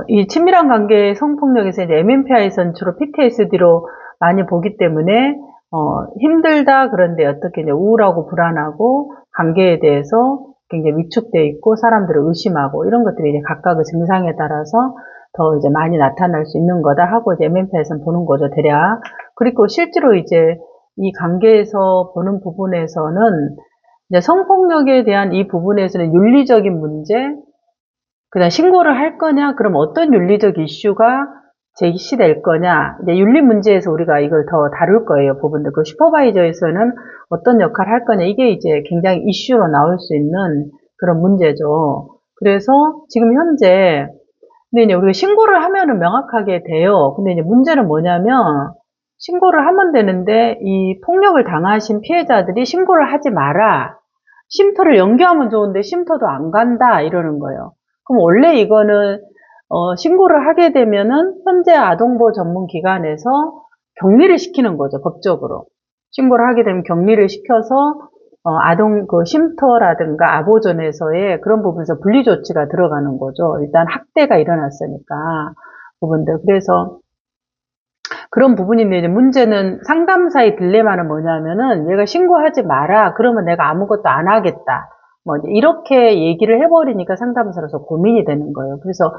이 친밀한 관계의 성폭력에서 이제 MMPI에서는 주로 PTSD로 많이 보기 때문에, 힘들다, 그런데 어떻게 이제 우울하고 불안하고 관계에 대해서 굉장히 위축되어 있고 사람들을 의심하고 이런 것들이 이제 각각의 증상에 따라서 더 이제 많이 나타날 수 있는 거다 하고 이제 MMPI에서는 보는 거죠, 대략. 그리고 실제로 이제 이 관계에서 보는 부분에서는 이제 성폭력에 대한 이 부분에서는 윤리적인 문제, 그다음 신고를 할 거냐? 그럼 어떤 윤리적 이슈가 제시될 거냐? 이제 윤리 문제에서 우리가 이걸 더 다룰 거예요, 부분들. 그 슈퍼바이저에서는 어떤 역할을 할 거냐? 이게 이제 굉장히 이슈로 나올 수 있는 그런 문제죠. 그래서 지금 현재, 근데 이제 우리가 신고를 하면은 명확하게 돼요. 근데 이제 문제는 뭐냐면, 신고를 하면 되는데, 이 폭력을 당하신 피해자들이 신고를 하지 마라. 쉼터를 연계하면 좋은데 쉼터도 안 간다 이러는 거예요. 그럼 원래 이거는 신고를 하게 되면은 현재 아동보호 전문기관에서 격리를 시키는 거죠, 법적으로. 신고를 하게 되면 격리를 시켜서 아동 그 쉼터라든가 아보존에서의 그런 부분에서 분리 조치가 들어가는 거죠. 일단 학대가 일어났으니까 부분들. 그래서 그런 부분인데 이제 문제는 상담사의 딜레마는 뭐냐면은 얘가 신고하지 마라. 그러면 내가 아무것도 안 하겠다. 뭐 이렇게 얘기를 해버리니까 상담사로서 고민이 되는 거예요. 그래서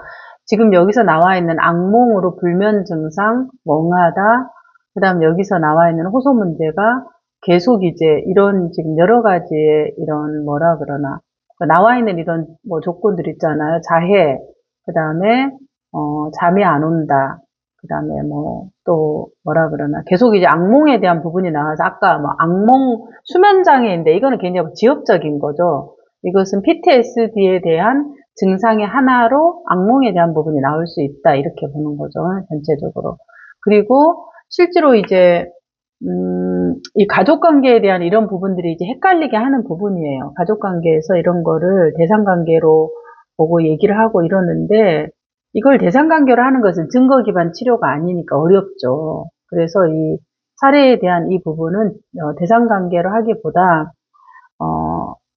지금 여기서 나와 있는 악몽으로 불면 증상, 멍하다, 그다음 여기서 나와 있는 호소 문제가 계속 이제 이런 지금 여러 가지의 이런 뭐라 그러나 나와 있는 이런 뭐 조건들 있잖아요. 자해, 그다음에 잠이 안 온다. 그 다음에 뭐, 또, 뭐라 그러나. 계속 이제 악몽에 대한 부분이 나와서, 아까 뭐, 악몽, 수면장애인데, 이거는 굉장히 지엽적인 거죠. 이것은 PTSD에 대한 증상의 하나로 악몽에 대한 부분이 나올 수 있다. 이렇게 보는 거죠. 전체적으로. 그리고, 실제로 이제, 이 가족관계에 대한 이런 부분들이 이제 헷갈리게 하는 부분이에요. 가족관계에서 이런 거를 대상관계로 보고 얘기를 하고 이러는데, 이걸 대상관계로 하는 것은 증거 기반 치료가 아니니까 어렵죠. 그래서 이 사례에 대한 이 부분은 대상관계로 하기보다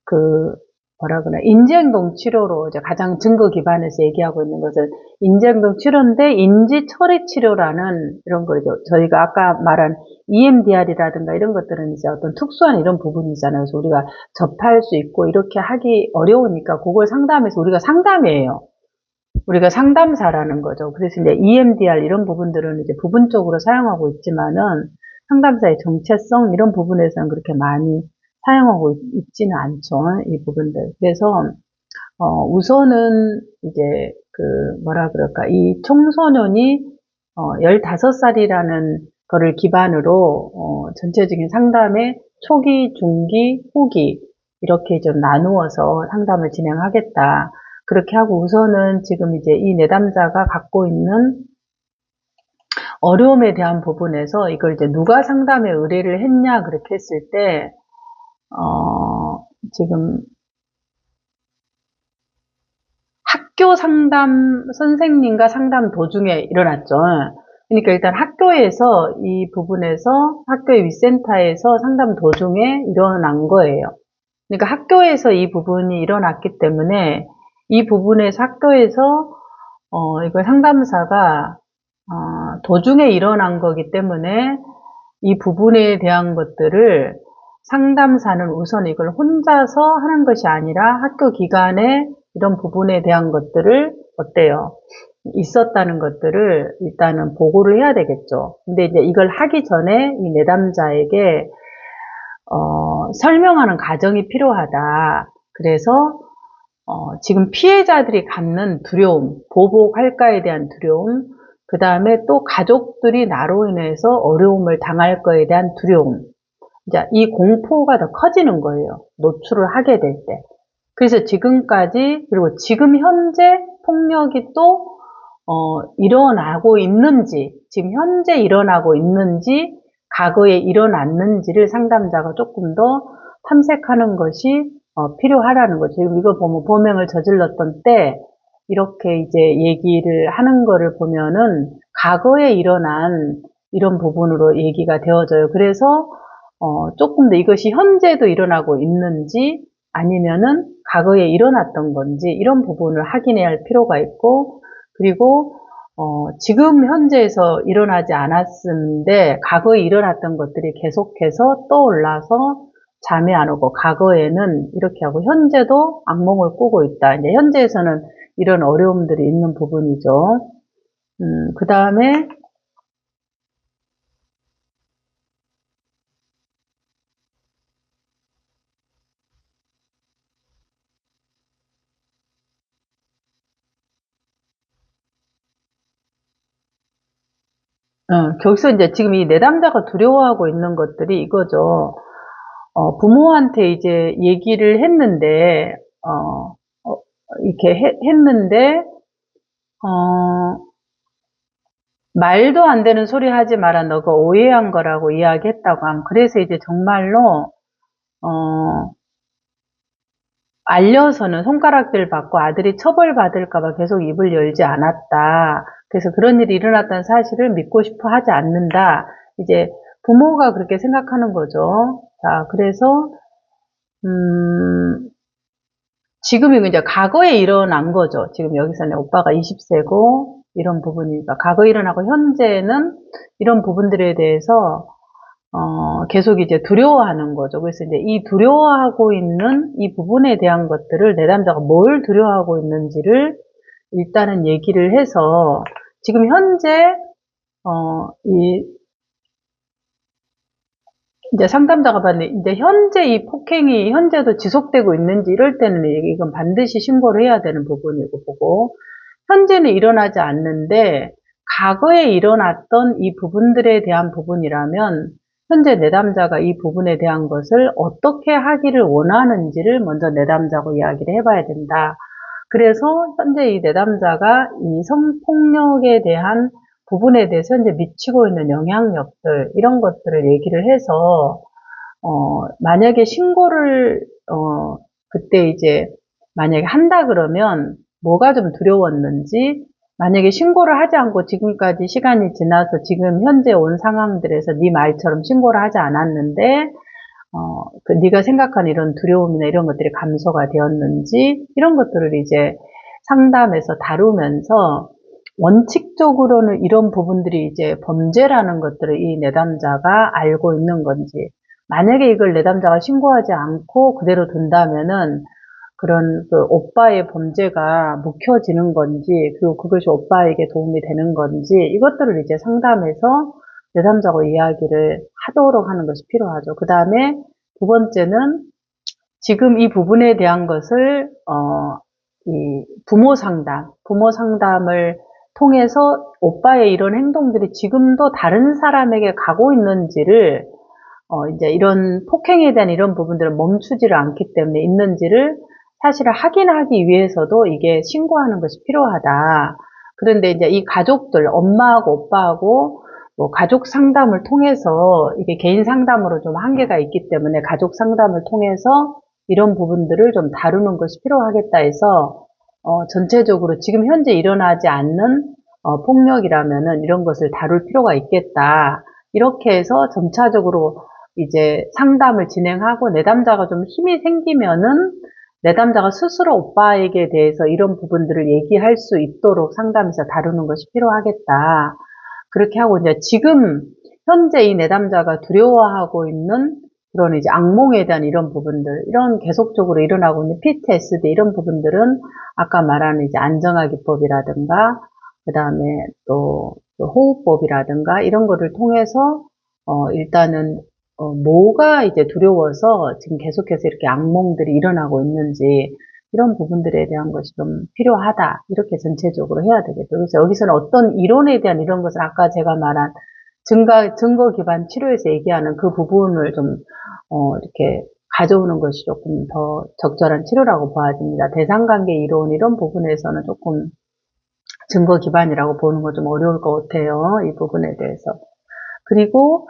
그 뭐라 그러나 인지행동 치료로 이제 가장 증거 기반에서 얘기하고 있는 것은 인지행동 치료인데 인지 처리 치료라는 이런 거죠. 저희가 아까 말한 EMDR이라든가 이런 것들은 이제 어떤 특수한 이런 부분이잖아요. 그래서 우리가 접할 수 있고 이렇게 하기 어려우니까 그걸 상담해서 우리가 상담이에요. 우리가 상담사라는 거죠. 그래서 이제 EMDR 이런 부분들은 이제 부분적으로 사용하고 있지만은 상담사의 정체성 이런 부분에서는 그렇게 많이 사용하고 있지는 않죠. 이 부분들. 그래서 우선은 이제 그 뭐라 그럴까 이 청소년이 15살이라는 거를 기반으로 전체적인 상담의 초기, 중기, 후기 이렇게 좀 나누어서 상담을 진행하겠다. 그렇게 하고 우선은 지금 이제 이 내담자가 갖고 있는 어려움에 대한 부분에서 이걸 이제 누가 상담에 의뢰를 했냐 그렇게 했을 때 지금 학교 상담 선생님과 상담 도중에 일어났죠. 그러니까 일단 학교에서 이 부분에서 학교의 윗센터에서 상담 도중에 일어난 거예요. 그러니까 학교에서 이 부분이 일어났기 때문에 이 부분에서 학교에서 이걸 상담사가 도중에 일어난 거기 때문에 이 부분에 대한 것들을 상담사는 우선 이걸 혼자서 하는 것이 아니라 학교 기관에 이런 부분에 대한 것들을 어때요? 있었다는 것들을 일단은 보고를 해야 되겠죠. 근데 이제 이걸 하기 전에 이 내담자에게 설명하는 과정이 필요하다. 그래서 지금 피해자들이 갖는 두려움, 보복할까에 대한 두려움, 그 다음에 또 가족들이 나로 인해서 어려움을 당할 거에 대한 두려움. 이제 이 공포가 더 커지는 거예요. 노출을 하게 될 때. 그래서 지금까지, 그리고 지금 현재 폭력이 또, 일어나고 있는지, 지금 현재 일어나고 있는지, 과거에 일어났는지를 상담자가 조금 더 탐색하는 것이 필요하다는 거죠. 지금 이거 보면 범행을 저질렀던 때 이렇게 이제 얘기를 하는 거를 보면은 과거에 일어난 이런 부분으로 얘기가 되어져요. 그래서 조금 더 이것이 현재도 일어나고 있는지 아니면은 과거에 일어났던 건지 이런 부분을 확인해야 할 필요가 있고 그리고 지금 현재에서 일어나지 않았는데 과거에 일어났던 것들이 계속해서 떠올라서 잠이 안 오고 과거에는 이렇게 하고 현재도 악몽을 꾸고 있다. 이제 현재에서는 이런 어려움들이 있는 부분이죠. 그 다음에 거기서 이제 지금 이 내담자가 두려워하고 있는 것들이 이거죠. 부모한테 이제 얘기를 했는데, 이렇게 했는데, 말도 안 되는 소리 하지 마라. 너가 오해한 거라고 이야기했다고 함. 그래서 이제 정말로, 알려서는 손가락질 받고 아들이 처벌받을까봐 계속 입을 열지 않았다. 그래서 그런 일이 일어났다는 사실을 믿고 싶어 하지 않는다. 이제 부모가 그렇게 생각하는 거죠. 자, 그래서, 지금이 이제 과거에 일어난 거죠. 지금 여기서는 오빠가 20세고, 이런 부분이니까. 과거에 일어나고 현재는 이런 부분들에 대해서, 계속 이제 두려워하는 거죠. 그래서 이제 이 두려워하고 있는 이 부분에 대한 것들을 내담자가 뭘 두려워하고 있는지를 일단은 얘기를 해서 지금 현재, 이제 상담자가 봤는데, 이제 현재 이 폭행이 현재도 지속되고 있는지 이럴 때는 이건 반드시 신고를 해야 되는 부분이고 보고, 현재는 일어나지 않는데, 과거에 일어났던 이 부분들에 대한 부분이라면, 현재 내담자가 이 부분에 대한 것을 어떻게 하기를 원하는지를 먼저 내담자하고 이야기를 해봐야 된다. 그래서 현재 이 내담자가 이 성폭력에 대한 부분에 대해서 현재 미치고 있는 영향력들, 이런 것들을 얘기를 해서, 만약에 신고를, 그때 이제, 만약에 한다 그러면, 뭐가 좀 두려웠는지, 만약에 신고를 하지 않고 지금까지 시간이 지나서 지금 현재 온 상황들에서 네 말처럼 신고를 하지 않았는데, 네가 생각하는 이런 두려움이나 이런 것들이 감소가 되었는지, 이런 것들을 이제 상담에서 다루면서, 원칙적으로는 이런 부분들이 이제 범죄라는 것들을 이 내담자가 알고 있는 건지, 만약에 이걸 내담자가 신고하지 않고 그대로 둔다면은 그런 그 오빠의 범죄가 묵혀지는 건지, 그리고 그것이 오빠에게 도움이 되는 건지, 이것들을 이제 상담해서 내담자하고 이야기를 하도록 하는 것이 필요하죠. 그 다음에 두 번째는 지금 이 부분에 대한 것을, 이 부모 상담을 통해서 오빠의 이런 행동들이 지금도 다른 사람에게 가고 있는지를, 이제 이런 폭행에 대한 이런 부분들을 멈추지를 않기 때문에 있는지를 사실을 확인하기 위해서도 이게 신고하는 것이 필요하다. 그런데 이제 이 가족들, 엄마하고 오빠하고 뭐 가족 상담을 통해서 이게 개인 상담으로 좀 한계가 있기 때문에 가족 상담을 통해서 이런 부분들을 좀 다루는 것이 필요하겠다 해서 전체적으로 지금 현재 일어나지 않는 폭력이라면은 이런 것을 다룰 필요가 있겠다. 이렇게 해서 점차적으로 이제 상담을 진행하고 내담자가 좀 힘이 생기면은 내담자가 스스로 오빠에게 대해서 이런 부분들을 얘기할 수 있도록 상담에서 다루는 것이 필요하겠다. 그렇게 하고 이제 지금 현재 이 내담자가 두려워하고 있는 그런 이제 악몽에 대한 이런 부분들, 이런 계속적으로 일어나고 있는 PTSD 이런 부분들은 아까 말하는 이제 안정화기법이라든가 그 다음에 또 호흡법이라든가 이런 거를 통해서 일단은 뭐가 이제 두려워서 지금 계속해서 이렇게 악몽들이 일어나고 있는지 이런 부분들에 대한 것이 좀 필요하다. 이렇게 전체적으로 해야 되겠죠. 그래서 여기서는 어떤 이론에 대한 이런 것을 아까 제가 말한 증거 기반 치료에서 얘기하는 그 부분을 좀, 이렇게 가져오는 것이 조금 더 적절한 치료라고 보아집니다. 대상관계 이론 이런 부분에서는 조금 증거 기반이라고 보는 건 좀 어려울 것 같아요. 이 부분에 대해서. 그리고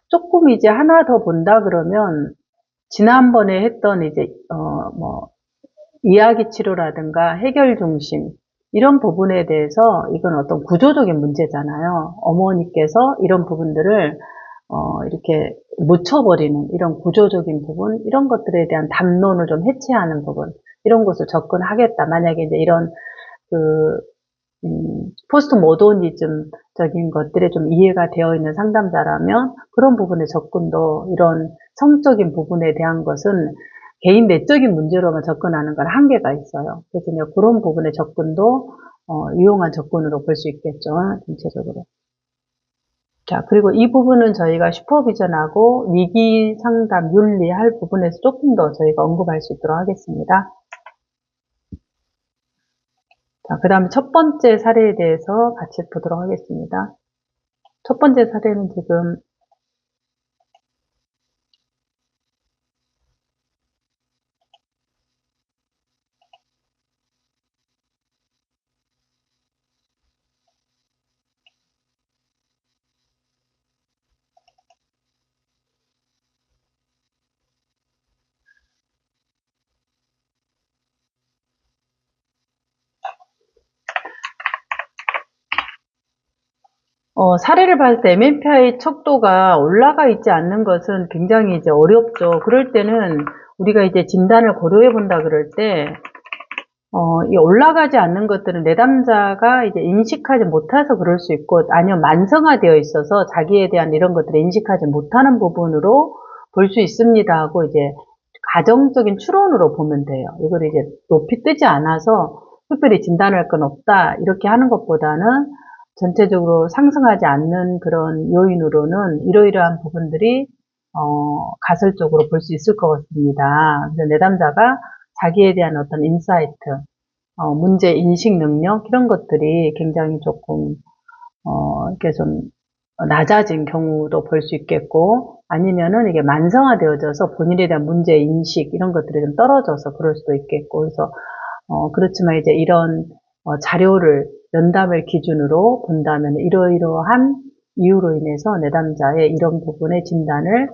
조금 이제 하나 더 본다 그러면 지난번에 했던 이제 이야기 치료라든가 해결 중심 이런 부분에 대해서 이건 어떤 구조적인 문제잖아요. 어머니께서 이런 부분들을 이렇게 묻혀버리는 이런 구조적인 부분 이런 것들에 대한 담론을 좀 해체하는 부분 이런 것을 접근하겠다. 만약에 이제 이런 그 포스트 모더니즘적인 것들에 좀 이해가 되어 있는 상담자라면 그런 부분의 접근도 이런 성적인 부분에 대한 것은 개인 내적인 문제로만 접근하는 건 한계가 있어요. 그래서 이제 그런 부분의 접근도 유용한 접근으로 볼 수 있겠죠. 전체적으로. 자, 그리고 이 부분은 저희가 슈퍼비전하고 위기 상담 윤리할 부분에서 조금 더 저희가 언급할 수 있도록 하겠습니다. 자, 그 다음에 첫 번째 사례에 대해서 같이 보도록 하겠습니다. 첫 번째 사례는 지금 사례를 봤을 때 MMPI 척도가 올라가 있지 않는 것은 굉장히 이제 어렵죠. 그럴 때는 우리가 이제 진단을 고려해 본다 그럴 때, 이 올라가지 않는 것들은 내담자가 이제 인식하지 못해서 그럴 수 있고, 아니면 만성화되어 있어서 자기에 대한 이런 것들을 인식하지 못하는 부분으로 볼 수 있습니다 하고 이제 가정적인 추론으로 보면 돼요. 이걸 이제 높이 뜨지 않아서 특별히 진단할 건 없다 이렇게 하는 것보다는 전체적으로 상승하지 않는 그런 요인으로는 이러이러한 부분들이 가설적으로 볼 수 있을 것 같습니다. 그래서 내담자가 자기에 대한 어떤 인사이트, 문제 인식 능력 이런 것들이 굉장히 조금 이렇게 좀 낮아진 경우도 볼 수 있겠고, 아니면은 이게 만성화되어져서 본인에 대한 문제 인식 이런 것들이 좀 떨어져서 그럴 수도 있겠고, 그래서 그렇지만 이제 이런 자료를 면담을 기준으로 본다면 이러이러한 이유로 인해서 내담자의 이런 부분의 진단을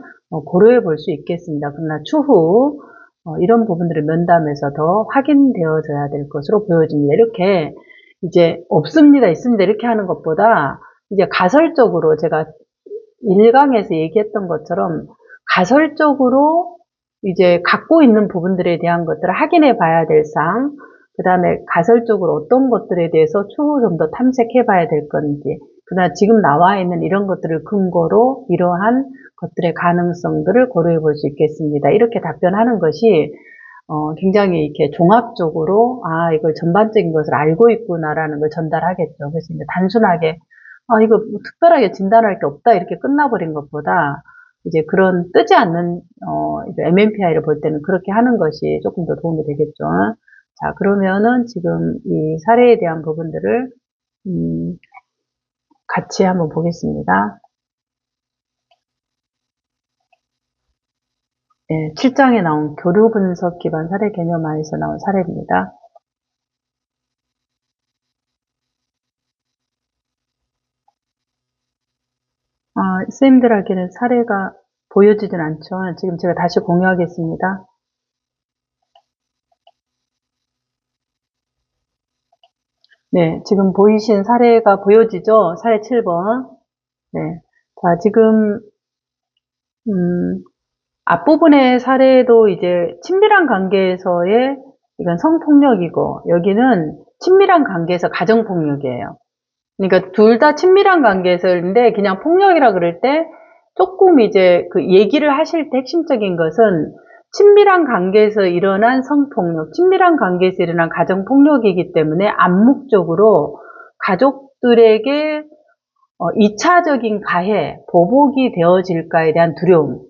고려해 볼 수 있겠습니다. 그러나 추후 이런 부분들을 면담에서 더 확인되어져야 될 것으로 보여집니다. 이렇게 이제 없습니다, 있습니다 이렇게 하는 것보다 이제 가설적으로 제가 1강에서 얘기했던 것처럼 가설적으로 이제 갖고 있는 부분들에 대한 것들을 확인해 봐야 될 사항, 그 다음에 가설적으로 어떤 것들에 대해서 추후 좀 더 탐색해 봐야 될 건지, 그다음 지금 나와 있는 이런 것들을 근거로 이러한 것들의 가능성들을 고려해 볼 수 있겠습니다. 이렇게 답변하는 것이 굉장히 이렇게 종합적으로 이걸 전반적인 것을 알고 있구나라는 걸 전달하겠죠. 그래서 이제 단순하게 이거 뭐 특별하게 진단할 게 없다 이렇게 끝나버린 것보다 이제 그런 뜨지 않는 MMPI를 볼 때는 그렇게 하는 것이 조금 더 도움이 되겠죠. 자, 그러면은 지금 이 사례에 대한 부분들을 같이 한번 보겠습니다. 네, 7장에 나온 교류 분석 기반 사례 개념화에서 나온 사례입니다. 선생님들에게는 사례가 보여지진 않죠. 지금 제가 다시 공유하겠습니다. 네, 지금 보이신 사례가 보여지죠? 사례 7번. 네. 자, 지금, 앞부분의 사례도 이제 친밀한 관계에서의 이건 성폭력이고, 여기는 친밀한 관계에서 가정폭력이에요. 그러니까 둘 다 친밀한 관계에서인데, 그냥 폭력이라 그럴 때, 조금 이제 그 얘기를 하실 때 핵심적인 것은 친밀한 관계에서 일어난 성폭력, 친밀한 관계에서 일어난 가정폭력이기 때문에 암묵적으로 가족들에게 2차적인 가해, 보복이 되어질까에 대한 두려움,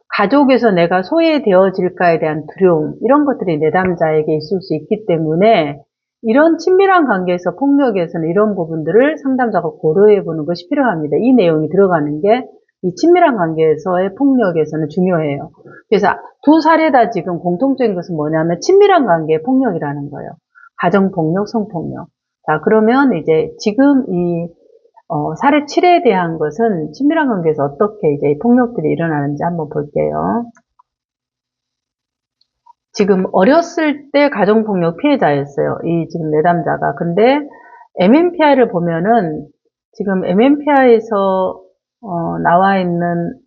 가족에서 내가 소외되어질까에 대한 두려움, 이런 것들이 내담자에게 있을 수 있기 때문에 이런 친밀한 관계에서 폭력에서는 이런 부분들을 상담자가 고려해 보는 것이 필요합니다. 이 내용이 들어가는 게 이 친밀한 관계에서의 폭력에서는 중요해요. 그래서 두 사례 다 지금 공통적인 것은 뭐냐면 친밀한 관계의 폭력이라는 거예요. 가정폭력, 성폭력. 자, 그러면 이제 지금 이 사례 7에 대한 것은 친밀한 관계에서 어떻게 이제 폭력들이 일어나는지 한번 볼게요. 지금 어렸을 때 가정폭력 피해자였어요. 이 지금 내담자가. 근데 MMPI를 보면은 지금 MMPI에서 나와 있는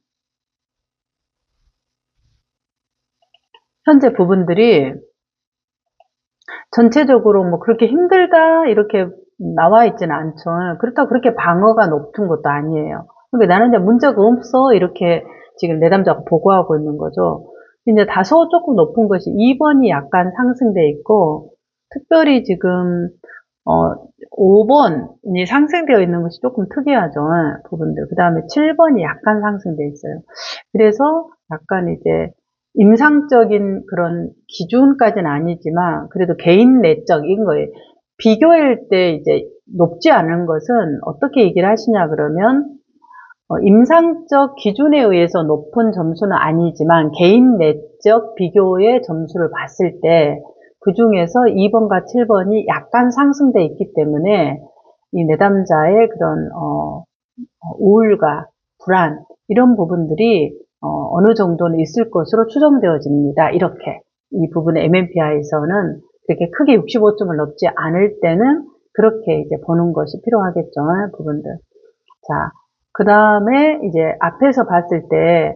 현재 부분들이 전체적으로 뭐 그렇게 힘들다 이렇게 나와 있지는 않죠. 그렇다고 그렇게 방어가 높은 것도 아니에요. 그러니까 나는 이제 문제가 없어 이렇게 지금 내담자가 보고하고 있는 거죠. 이제 다소 조금 높은 것이 2번이 약간 상승돼 있고 특별히 지금 5번이 상승되어 있는 것이 조금 특이하죠. 부분들. 그 다음에 7번이 약간 상승돼 있어요. 그래서 약간 이제 임상적인 그런 기준까지는 아니지만 그래도 개인 내적인 거예요. 비교일 때 이제 높지 않은 것은 어떻게 얘기를 하시냐 그러면 임상적 기준에 의해서 높은 점수는 아니지만 개인 내적 비교의 점수를 봤을 때 그 중에서 2번과 7번이 약간 상승돼 있기 때문에 이 내담자의 그런 우울과 불안 이런 부분들이 어느 정도는 있을 것으로 추정되어집니다. 이렇게 이 부분의 MMPI에서는 그렇게 크게 65점을 넘지 않을 때는 그렇게 이제 보는 것이 필요하겠죠. 부분들. 자, 그 다음에 이제 앞에서 봤을 때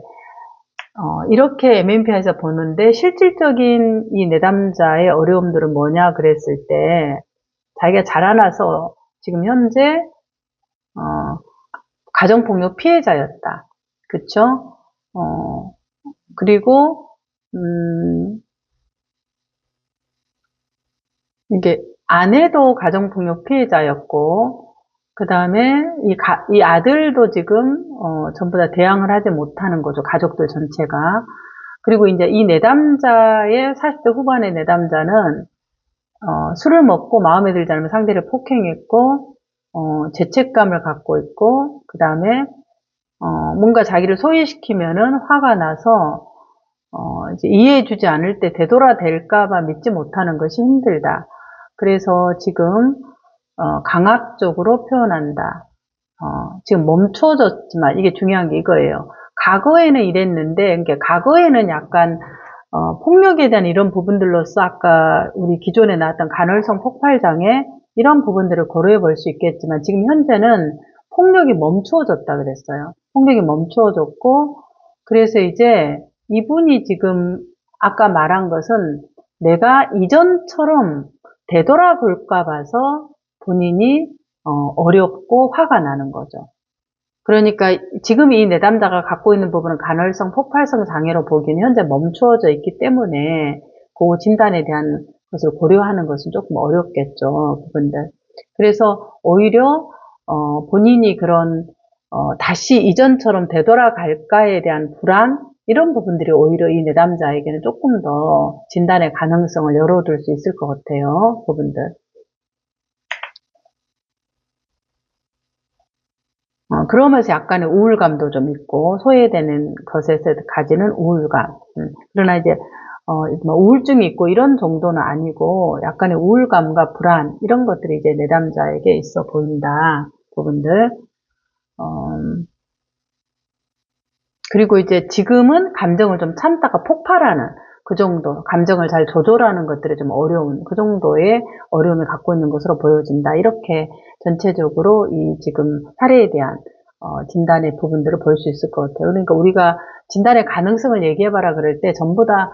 이렇게 MMPI에서 보는데 실질적인 이 내담자의 어려움들은 뭐냐 그랬을 때 자기가 자라나서 지금 현재 가정폭력 피해자였다. 그쵸? 그리고 이게 아내도 가정폭력 피해자였고 그 다음에 이 아들도 지금 전부 다 대항을 하지 못하는 거죠. 가족들 전체가. 그리고 이제 이 내담자의 40대 후반의 내담자는 술을 먹고 마음에 들지 않으면 상대를 폭행했고 죄책감을 갖고 있고 그 다음에 뭔가 자기를 소외시키면은 화가 나서 이제 이해해주지 않을 때 되돌아댈까봐 믿지 못하는 것이 힘들다. 그래서 지금 강압적으로 표현한다. 지금 멈춰졌지만 이게 중요한 게 이거예요. 과거에는 이랬는데, 그러니까 과거에는 약간 폭력에 대한 이런 부분들로서 아까 우리 기존에 나왔던 간헐성 폭발장애 이런 부분들을 고려해 볼 수 있겠지만 지금 현재는 폭력이 멈추어졌다 그랬어요. 폭력이 멈추어졌고 그래서 이제 이분이 지금 아까 말한 것은 내가 이전처럼 되돌아볼까 봐서 본인이 어렵고 화가 나는 거죠. 그러니까 지금 이 내담자가 갖고 있는 부분은 간헐성 폭발성 장애로 보기에는 현재 멈추어져 있기 때문에 그 진단에 대한 것을 고려하는 것은 조금 어렵겠죠, 부분들. 그래서 오히려 본인이 그런 다시 이전처럼 되돌아갈까에 대한 불안 이런 부분들이 오히려 이 내담자에게는 조금 더 진단의 가능성을 열어둘 수 있을 것 같아요, 부분들. 그러면서 약간의 우울감도 좀 있고 소외되는 것에서 가지는 우울감. 그러나 이제 뭐 우울증이 있고 이런 정도는 아니고 약간의 우울감과 불안 이런 것들이 이제 내담자에게 있어 보인다 부분들. 그리고 이제 지금은 감정을 좀 참다가 폭발하는 그 정도, 감정을 잘 조절하는 것들이 좀 어려운, 그 정도의 어려움을 갖고 있는 것으로 보여진다. 이렇게 전체적으로 이 지금 사례에 대한 진단의 부분들을 볼 수 있을 것 같아요. 그러니까 우리가 진단의 가능성을 얘기해봐라 그럴 때 전부 다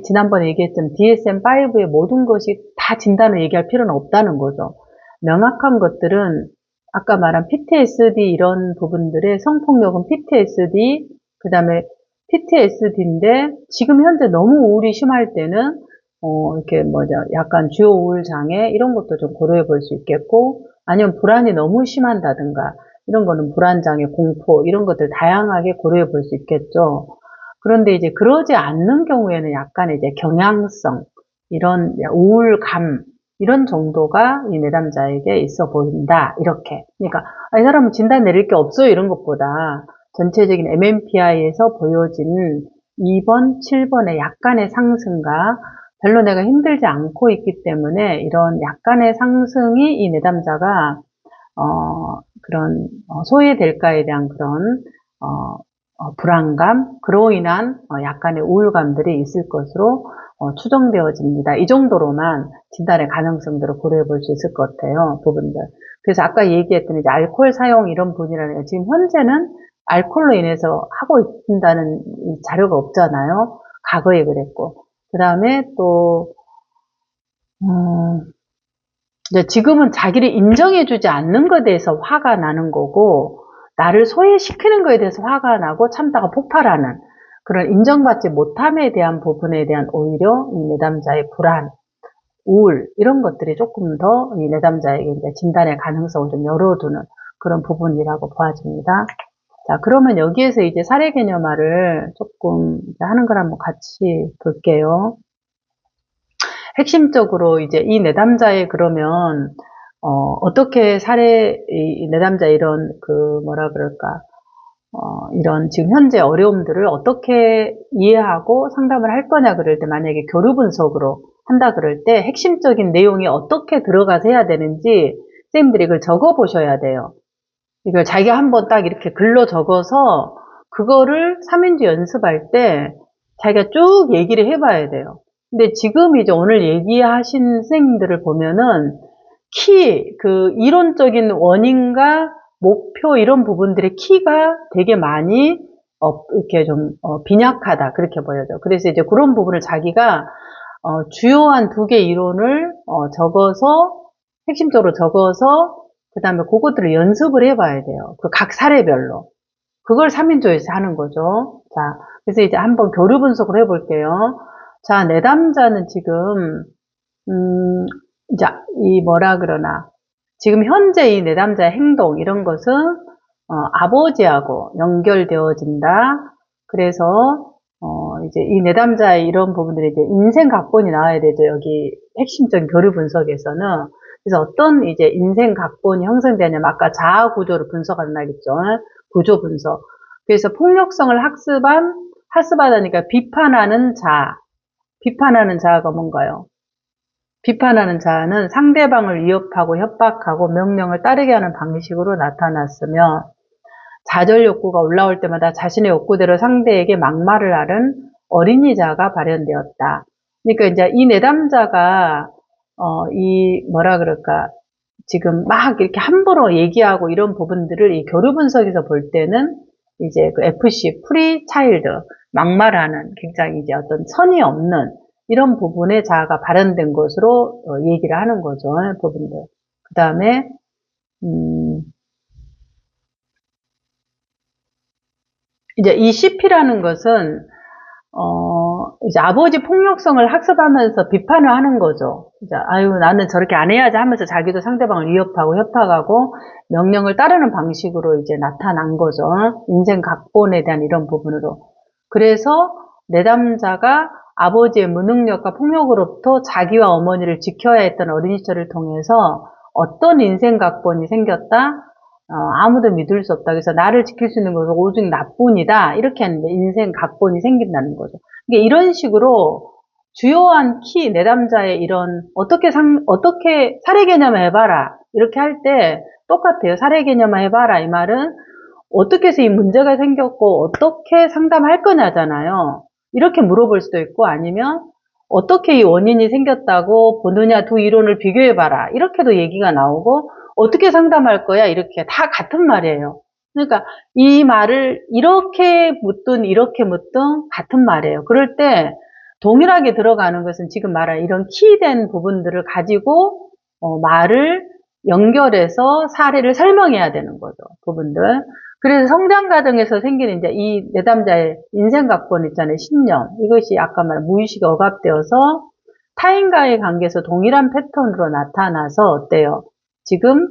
지난번에 얘기했던 DSM-5의 모든 것이 다 진단을 얘기할 필요는 없다는 거죠. 명확한 것들은 아까 말한 PTSD 이런 부분들의 성폭력은 PTSD, 그 다음에 PTSD인데 지금 현재 너무 우울이 심할 때는 이렇게 약간 주요 우울 장애 이런 것도 좀 고려해 볼 수 있겠고 아니면 불안이 너무 심한다든가 이런 거는 불안 장애, 공포 이런 것들 다양하게 고려해 볼 수 있겠죠. 그런데 이제 그러지 않는 경우에는 약간 이제 경향성 이런 우울감 이런 정도가 이 내담자에게 있어 보인다. 이렇게. 그러니까 이 사람은 진단 내릴 게 없어요. 이런 것보다 전체적인 MMPI에서 보여지는 2번, 7번의 약간의 상승과 별로 내가 힘들지 않고 있기 때문에 이런 약간의 상승이 이 내담자가 그런 소외될까에 대한 그런 불안감, 그로 인한 약간의 우울감들이 있을 것으로 추정되어집니다. 이 정도로만 진단의 가능성들을 고려해 볼 수 있을 것 같아요. 부분들. 그래서 아까 얘기했던 이제 알코올 사용 이런 분이라는 게 지금 현재는 알코올로 인해서 하고 있다는 자료가 없잖아요. 과거에 그랬고. 그 다음에 또 이제 지금은 자기를 인정해주지 않는 것에 대해서 화가 나는 거고, 나를 소외시키는 것에 대해서 화가 나고 참다가 폭발하는 그런 인정받지 못함에 대한 부분에 대한 오히려 이 내담자의 불안, 우울 이런 것들이 조금 더 이 내담자에게 이제 진단의 가능성을 좀 열어두는 그런 부분이라고 보아집니다. 자, 그러면 여기에서 이제 사례 개념화를 조금 이제 하는 걸 한번 같이 볼게요. 핵심적으로 이제 이 내담자의 그러면 어떻게 이 내담자 이런 뭐라 그럴까 이런 지금 현재 어려움들을 어떻게 이해하고 상담을 할 거냐 그럴 때 만약에 교류 분석으로 한다 그럴 때 핵심적인 내용이 어떻게 들어가서 해야 되는지 선생님들이 이걸 적어 보셔야 돼요. 이걸 자기가 한번 딱 이렇게 글로 적어서 그거를 3인조 연습할 때 자기가 쭉 얘기를 해봐야 돼요. 근데 지금 이제 오늘 얘기하신 선생님들을 보면은 그 이론적인 원인과 목표 이런 부분들의 키가 되게 많이 이렇게 좀 빈약하다 그렇게 보여져. 그래서 이제 그런 부분을 자기가 주요한 2개 이론을 적어서 핵심적으로 적어서 그 다음에 그것들을 연습을 해봐야 돼요. 그 각 사례별로. 그걸 3인조에서 하는 거죠. 자, 그래서 이제 한번 교류 분석을 해볼게요. 자, 내담자는 지금, 이제, 뭐라 그러나. 지금 현재 이 내담자의 행동, 이런 것은, 아버지하고 연결되어진다. 그래서, 이제 이 내담자의 이런 부분들이 이제 인생 각본이 나와야 되죠. 여기 핵심적인 교류 분석에서는. 그래서 어떤 이제 인생 각본이 형성되냐면 아까 자아 구조를 분석한다겠죠. 구조 분석. 그래서 폭력성을 학습하다니까 비판하는 자아가 뭔가요? 비판하는 자아는 상대방을 위협하고 협박하고 명령을 따르게 하는 방식으로 나타났으며 좌절 욕구가 올라올 때마다 자신의 욕구대로 상대에게 막말을 하는 어린이 자아가 발현되었다. 그러니까 이제 이 내담자가 뭐라 그럴까 지금 막 이렇게 함부로 얘기하고 이런 부분들을 이 교류 분석에서 볼 때는 이제 그 FC 프리 차일드 막말하는 굉장히 이제 어떤 선이 없는 이런 부분의 자아가 발현된 것으로 얘기를 하는 거죠. 부분들. 그 다음에 이제 이 CP라는 것은 이제 아버지 폭력성을 학습하면서 비판을 하는 거죠. 이제 아유 나는 저렇게 안 해야지 하면서 자기도 상대방을 위협하고 협박하고 명령을 따르는 방식으로 이제 나타난 거죠. 인생 각본에 대한 이런 부분으로. 그래서 내담자가 아버지의 무능력과 폭력으로부터 자기와 어머니를 지켜야 했던 어린 시절을 통해서 어떤 인생 각본이 생겼다? 아무도 믿을 수 없다. 그래서 나를 지킬 수 있는 것은 오직 나뿐이다. 이렇게 하는데 인생 각본이 생긴다는 거죠. 이게 이런 식으로 주요한 내담자의 이런 어떻게 사례 개념화 해봐라. 이렇게 할 때 똑같아요. 사례 개념화 해봐라. 이 말은 어떻게 해서 이 문제가 생겼고 어떻게 상담할 거냐잖아요. 이렇게 물어볼 수도 있고 아니면 어떻게 이 원인이 생겼다고 보느냐 두 이론을 비교해봐라. 이렇게도 얘기가 나오고 어떻게 상담할 거야? 이렇게 다 같은 말이에요. 그러니까 이 말을 이렇게 묻든 이렇게 묻든 같은 말이에요. 그럴 때 동일하게 들어가는 것은 지금 말한 이런 키된 부분들을 가지고 말을 연결해서 사례를 설명해야 되는 거죠. 부분들. 그래서 성장 과정에서 생기는 이제 이 내담자의 인생 각본 있잖아요. 신념. 이것이 아까 말한 무의식에 억압되어서 타인과의 관계에서 동일한 패턴으로 나타나서 어때요? 지금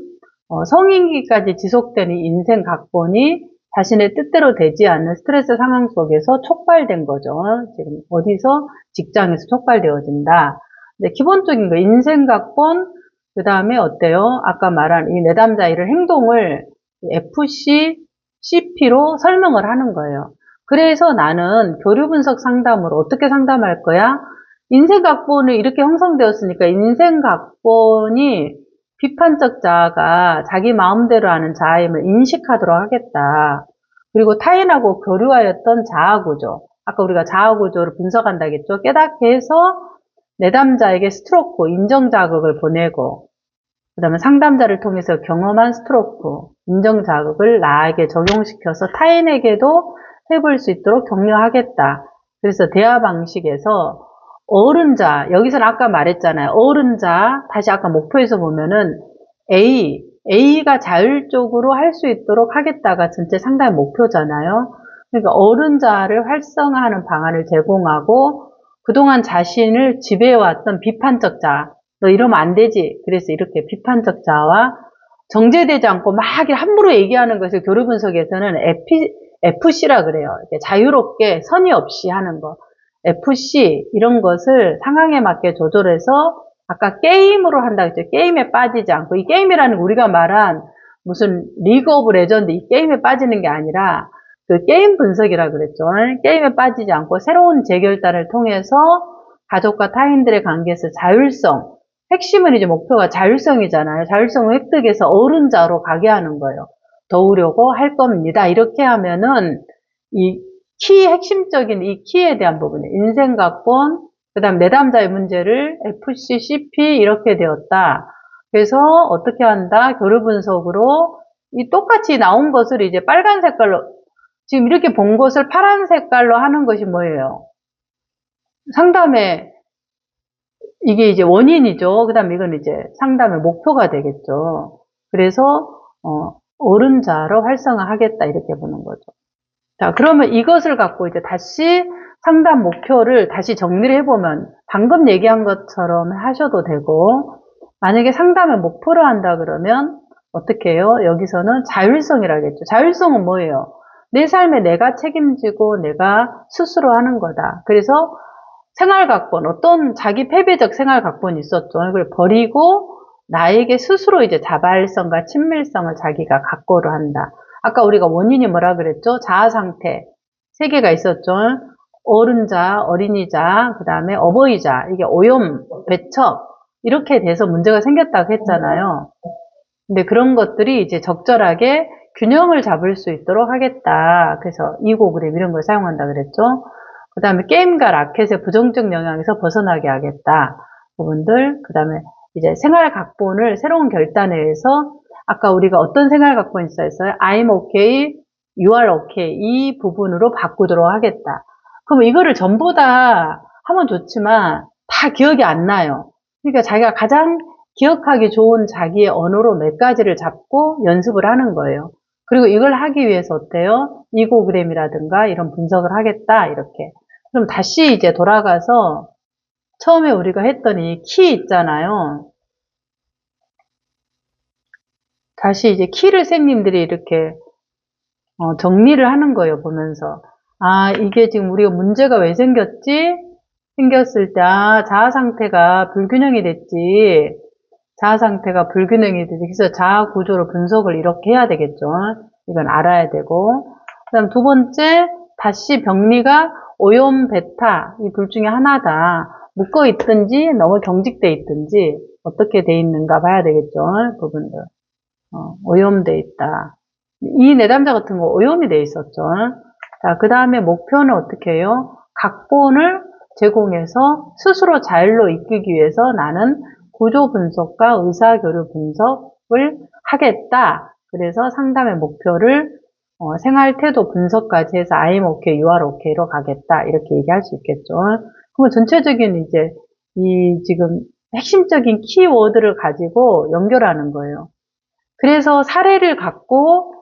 성인기까지 지속되는 인생 각본이 자신의 뜻대로 되지 않는 스트레스 상황 속에서 촉발된 거죠. 지금 어디서? 직장에서 촉발되어진다. 근데 기본적인 거 인생 각본 그 다음에 어때요? 아까 말한 이 내담자 이런 행동을 FC, CP로 설명을 하는 거예요. 그래서 나는 교류 분석 상담으로 어떻게 상담할 거야? 인생 각본이 이렇게 형성되었으니까 인생 각본이 비판적 자아가 자기 마음대로 하는 자아임을 인식하도록 하겠다. 그리고 타인하고 교류하였던 자아 구조. 아까 우리가 자아 구조를 분석한다 했죠. 깨닫게 해서 내담자에게 스트로크, 인정 자극을 보내고 그 다음에 상담자를 통해서 경험한 스트로크, 인정 자극을 나에게 적용시켜서 타인에게도 해볼 수 있도록 격려하겠다. 그래서 대화 방식에서 어른자, 여기서는 아까 말했잖아요. 어른자, 다시 아까 목표에서 보면은 A가 자율적으로 할 수 있도록 하겠다가 전체 상담의 목표잖아요. 그러니까 어른자를 활성화하는 방안을 제공하고 그동안 자신을 지배해왔던 비판적 자, 너 이러면 안 되지. 그래서 이렇게 비판적 자와 정제되지 않고 막 함부로 얘기하는 것을 교류 분석에서는 FC라 그래요. 자유롭게 선의 없이 하는 거. FC 이런 것을 상황에 맞게 조절해서 아까 게임으로 한다 했죠. 게임에 빠지지 않고 이 게임이라는 우리가 말한 무슨 리그 오브 레전드 이 게임에 빠지는 게 아니라 그 게임 분석이라 그랬죠. 게임에 빠지지 않고 새로운 재결단을 통해서 가족과 타인들의 관계에서 자율성 핵심은 이제 목표가 자율성이잖아요. 자율성을 획득해서 어른자로 가게 하는 거예요. 도우려고 할 겁니다. 이렇게 하면은 이 핵심적인 이 키에 대한 부분이 인생각본, 그 다음 내담자의 문제를 FC, CP 이렇게 되었다. 그래서 어떻게 한다? 교류 분석으로 이 똑같이 나온 것을 이제 빨간 색깔로 지금 이렇게 본 것을 파란 색깔로 하는 것이 뭐예요? 상담의 이게 이제 원인이죠. 그 다음에 이건 이제 상담의 목표가 되겠죠. 그래서 어른자로 활성화하겠다 이렇게 보는 거죠. 자, 그러면 이것을 갖고 이제 다시 상담 목표를 다시 정리를 해보면 방금 얘기한 것처럼 하셔도 되고 만약에 상담의 목표로 한다 그러면 어떻게 해요? 여기서는 자율성이라겠죠. 자율성은 뭐예요? 내 삶에 내가 책임지고 내가 스스로 하는 거다. 그래서 생활각본, 어떤 자기 패배적 생활각본이 있었죠. 이걸 버리고 나에게 스스로 이제 자발성과 친밀성을 자기가 각고를 한다. 아까 우리가 원인이 뭐라 그랬죠? 자아상태. 세 개가 있었죠. 어른자, 어린이자, 그 다음에 어버이자. 이게 오염, 배척. 이렇게 돼서 문제가 생겼다고 했잖아요. 근데 그런 것들이 이제 적절하게 균형을 잡을 수 있도록 하겠다. 그래서 이고그램 이런 걸 사용한다 그랬죠. 그 다음에 게임과 라켓의 부정적 영향에서 벗어나게 하겠다. 부분들. 그 다음에 이제 생활 각본을 새로운 결단에 의해서 아까 우리가 어떤 생활 각본이 있었어요? I'm okay, you are okay. 이 부분으로 바꾸도록 하겠다. 그럼 이거를 전부 다 하면 좋지만 다 기억이 안 나요. 그러니까 자기가 가장 기억하기 좋은 자기의 언어로 몇 가지를 잡고 연습을 하는 거예요. 그리고 이걸 하기 위해서 어때요? 이고그램이라든가 이런 분석을 하겠다. 이렇게. 그럼 다시 이제 돌아가서 처음에 우리가 했던 이 키 있잖아요. 다시 이제 키를 선생님들이 이렇게 정리를 하는 거예요. 보면서 아 이게 지금 우리가 문제가 왜 생겼지? 생겼을 때 자아 상태가 불균형이 됐지. 자아 상태가 불균형이 되지. 그래서 자아 구조로 분석을 이렇게 해야 되겠죠. 이건 알아야 되고. 그 다음 두 번째 다시 병리가 오염, 베타 이 둘 중에 하나다. 묶어 있든지 너무 경직돼 있든지 어떻게 돼 있는가 봐야 되겠죠. 부분들. 오염돼 있다. 이 내담자 같은 거 오염이 돼 있었죠. 자, 그 다음에 목표는 어떻게 해요? 각본을 제공해서 스스로 자율로 이끌기 위해서 나는 구조 분석과 의사교류 분석을 하겠다. 그래서 상담의 목표를 생활태도 분석까지 해서 I'm okay, you are okay로 가겠다. 이렇게 얘기할 수 있겠죠. 그러면 전체적인 이제 이 지금 핵심적인 키워드를 가지고 연결하는 거예요. 그래서 사례를 갖고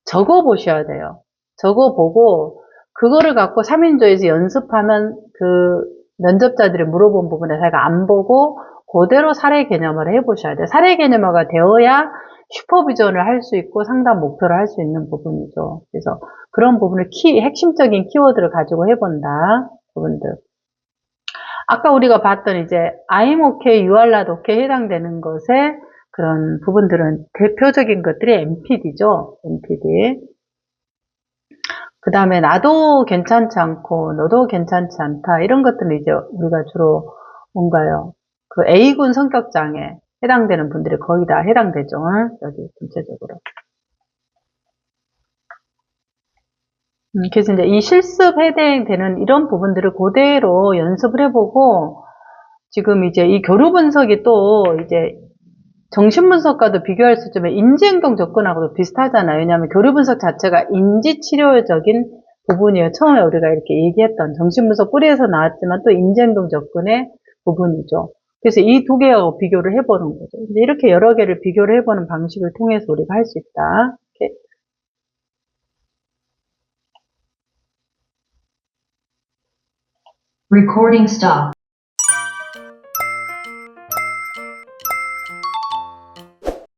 적어 보셔야 돼요. 적어 보고 그거를 갖고 3인조에서 연습하면 그 면접자들이 물어본 부분에 자기가 안 보고 그대로 사례 개념을 해보셔야 돼요. 사례 개념화가 되어야 슈퍼비전을 할 수 있고 상담 목표를 할 수 있는 부분이죠. 그래서 그런 부분을 핵심적인 키워드를 가지고 해본다. 부분들. 아까 우리가 봤던 이제 I'm okay, you are not okay 해당되는 것에 그런 부분들은 대표적인 것들이 MPD죠. MPD. 그 다음에 나도 괜찮지 않고 너도 괜찮지 않다. 이런 것들은 이제 우리가 주로 뭔가요? 그 A군 성격장애 해당되는 분들이 거의 다 해당되죠. 여기 전체적으로. 그래서 이제 이 실습 해당되는 이런 부분들을 그대로 연습을 해보고 지금 이제 이 교류 분석이 또 이제 정신분석과도 비교할 수 있지만 인지행동 접근하고도 비슷하잖아요. 왜냐하면 교류분석 자체가 인지치료적인 부분이에요. 처음에 우리가 이렇게 얘기했던 정신분석 뿌리에서 나왔지만 또 인지행동 접근의 부분이죠. 그래서 이 두 개하고 비교를 해보는 거죠. 이렇게 여러 개를 비교를 해보는 방식을 통해서 우리가 할 수 있다. 이렇게. Recording stop.